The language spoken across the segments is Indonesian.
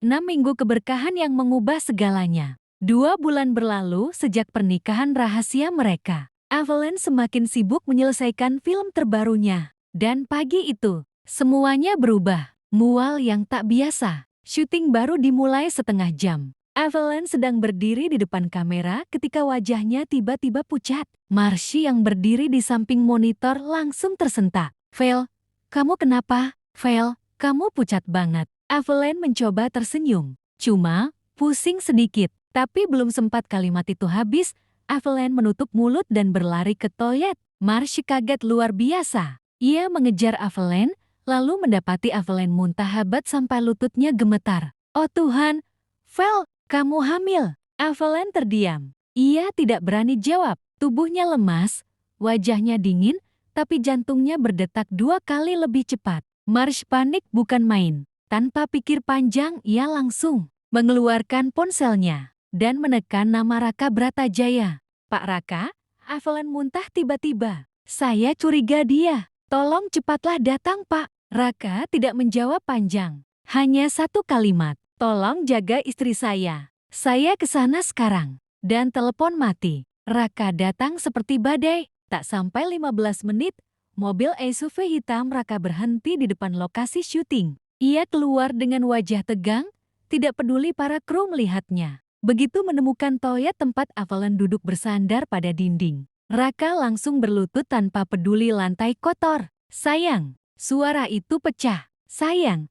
6 minggu keberkahan yang mengubah segalanya. 2 bulan berlalu sejak pernikahan rahasia mereka. Evelyn semakin sibuk menyelesaikan film terbarunya. Dan pagi itu, semuanya berubah. Mual yang tak biasa. Syuting baru dimulai setengah jam. Evelyn sedang berdiri di depan kamera ketika wajahnya tiba-tiba pucat. Marshy yang berdiri di samping monitor langsung tersentak. "Vel, kamu kenapa? Vel, kamu pucat banget." Evelyn mencoba tersenyum. "Cuma, pusing sedikit." Tapi belum sempat kalimat itu habis, Evelyn menutup mulut dan berlari ke toilet. Marshy kaget luar biasa. Ia mengejar Evelyn, lalu mendapati Evelyn muntah hebat sampai lututnya gemetar. "Oh Tuhan, Vel, kamu hamil." Evelyn terdiam. Ia tidak berani jawab. Tubuhnya lemas, wajahnya dingin, tapi jantungnya berdetak 2 kali lebih cepat. Marshy panik bukan main. Tanpa pikir panjang, ia langsung mengeluarkan ponselnya dan menekan nama Raka Bratajaya. "Pak Raka?" Evelyn muntah tiba-tiba. "Saya curiga dia. Tolong cepatlah datang, Pak." Raka tidak menjawab panjang. Hanya satu kalimat, "Tolong jaga istri saya. Saya ke sana sekarang." Dan telepon mati. Raka datang seperti badai. Tak sampai 15 menit, mobil SUV hitam Raka berhenti di depan lokasi syuting. Ia keluar dengan wajah tegang, tidak peduli para kru melihatnya. Begitu menemukan toilet tempat Evelyn duduk bersandar pada dinding, Raka langsung berlutut tanpa peduli lantai kotor. "Sayang." Suara itu pecah. "Sayang,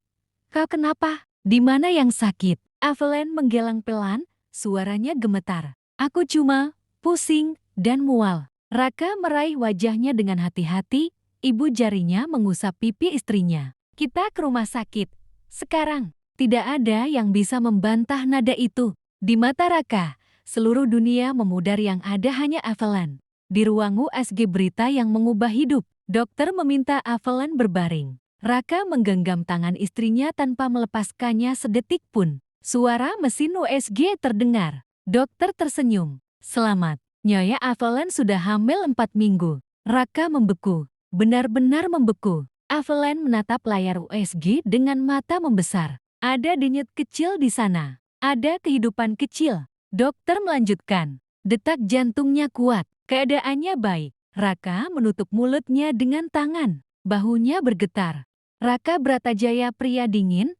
kau kenapa? Di mana yang sakit?" Evelyn menggelang pelan, suaranya gemetar. "Aku cuma pusing dan mual." Raka meraih wajahnya dengan hati-hati, ibu jarinya mengusap pipi istrinya. "Kita ke rumah sakit sekarang." Tidak ada yang bisa membantah nada itu. Di mata Raka, seluruh dunia memudar, yang ada hanya Evelyn. Di ruang USG berita yang mengubah hidup, dokter meminta Evelyn berbaring. Raka menggenggam tangan istrinya tanpa melepaskannya sedetik pun. Suara mesin USG terdengar. Dokter tersenyum. "Selamat, Nyonya Evelyn sudah hamil 4 minggu." Raka membeku, benar-benar membeku. Evelyn menatap layar USG dengan mata membesar. Ada denyut kecil di sana. Ada kehidupan kecil. Dokter melanjutkan. Detak jantungnya kuat. Keadaannya baik. Raka menutup mulutnya dengan tangan. Bahunya bergetar. Raka Bratajaya, pria dingin,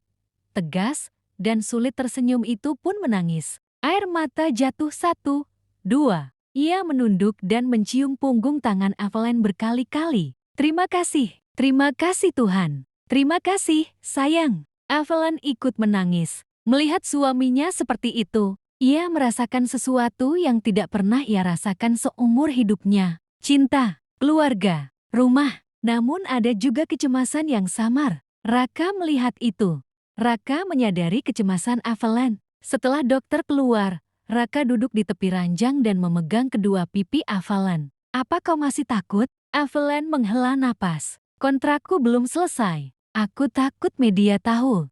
tegas, dan sulit tersenyum itu pun menangis. Air mata jatuh 1, 2. Ia menunduk dan mencium punggung tangan Evelyn berkali-kali. "Terima kasih Tuhan. Terima kasih, sayang." Evelyn ikut menangis. Melihat suaminya seperti itu, ia merasakan sesuatu yang tidak pernah ia rasakan seumur hidupnya. Cinta, keluarga, rumah. Namun ada juga kecemasan yang samar. Raka melihat itu. Raka menyadari kecemasan Evelyn. Setelah dokter keluar, Raka duduk di tepi ranjang dan memegang kedua pipi Evelyn. "Apa kau masih takut?" Evelyn menghela napas. "Kontrakku belum selesai. Aku takut media tahu."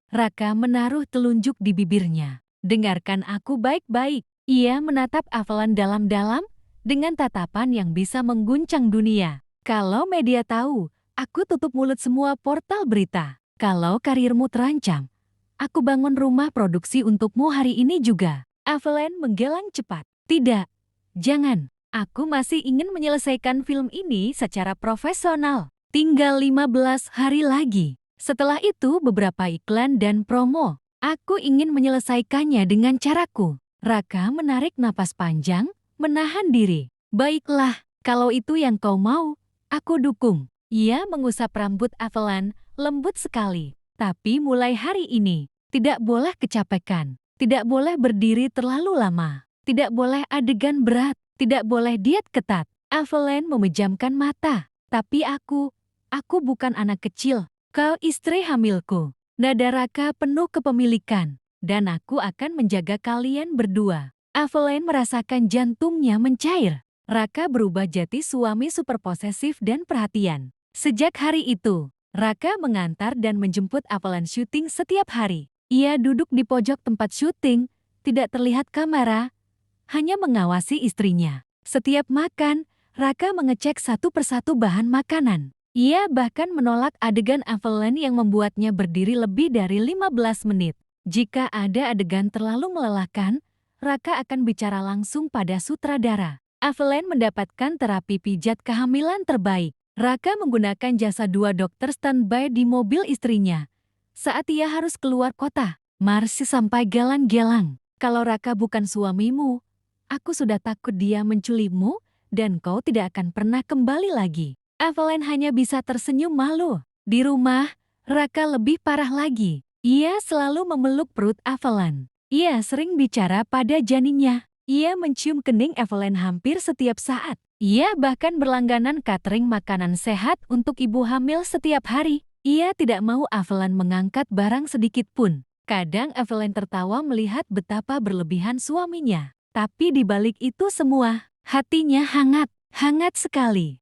Raka menaruh telunjuk di bibirnya. "Dengarkan aku baik-baik." Ia menatap Evelyn dalam-dalam dengan tatapan yang bisa mengguncang dunia. "Kalau media tahu, aku tutup mulut semua portal berita. Kalau karirmu terancam, aku bangun rumah produksi untukmu hari ini juga." Evelyn menggelang cepat. "Tidak, jangan. Aku masih ingin menyelesaikan film ini secara profesional. Tinggal 15 hari lagi. Setelah itu beberapa iklan dan promo. Aku ingin menyelesaikannya dengan caraku." Raka menarik napas panjang, menahan diri. "Baiklah, kalau itu yang kau mau, aku dukung." Ia mengusap rambut Evelyn, lembut sekali. "Tapi mulai hari ini, tidak boleh kecapekan. Tidak boleh berdiri terlalu lama. Tidak boleh adegan berat. Tidak boleh diet ketat." Evelyn memejamkan mata. "Tapi aku bukan anak kecil. Kau istri hamilku." Nada Raka penuh kepemilikan. "Dan aku akan menjaga kalian berdua." Evelyn merasakan jantungnya mencair. Raka berubah jadi suami super posesif dan perhatian. Sejak hari itu, Raka mengantar dan menjemput Evelyn syuting setiap hari. Ia duduk di pojok tempat syuting, tidak terlihat kamera, hanya mengawasi istrinya. Setiap makan, Raka mengecek satu persatu bahan makanan. Ia bahkan menolak adegan Evelyn yang membuatnya berdiri lebih dari 15 menit. Jika ada adegan terlalu melelahkan, Raka akan bicara langsung pada sutradara. Evelyn mendapatkan terapi pijat kehamilan terbaik. Raka menggunakan jasa 2 dokter standby di mobil istrinya. Saat ia harus keluar kota, Marcy sampai gelang-gelang. Kalau Raka bukan suamimu, aku sudah takut dia menculikmu dan kau tidak akan pernah kembali lagi. Evelyn hanya bisa tersenyum malu. Di rumah, Raka lebih parah lagi. Ia selalu memeluk perut Evelyn. Ia sering bicara pada janinnya. Ia mencium kening Evelyn hampir setiap saat. Ia bahkan berlangganan catering makanan sehat untuk ibu hamil setiap hari. Ia tidak mau Evelyn mengangkat barang sedikit pun. Kadang Evelyn tertawa melihat betapa berlebihan suaminya. Tapi di balik itu semua, hatinya hangat sekali.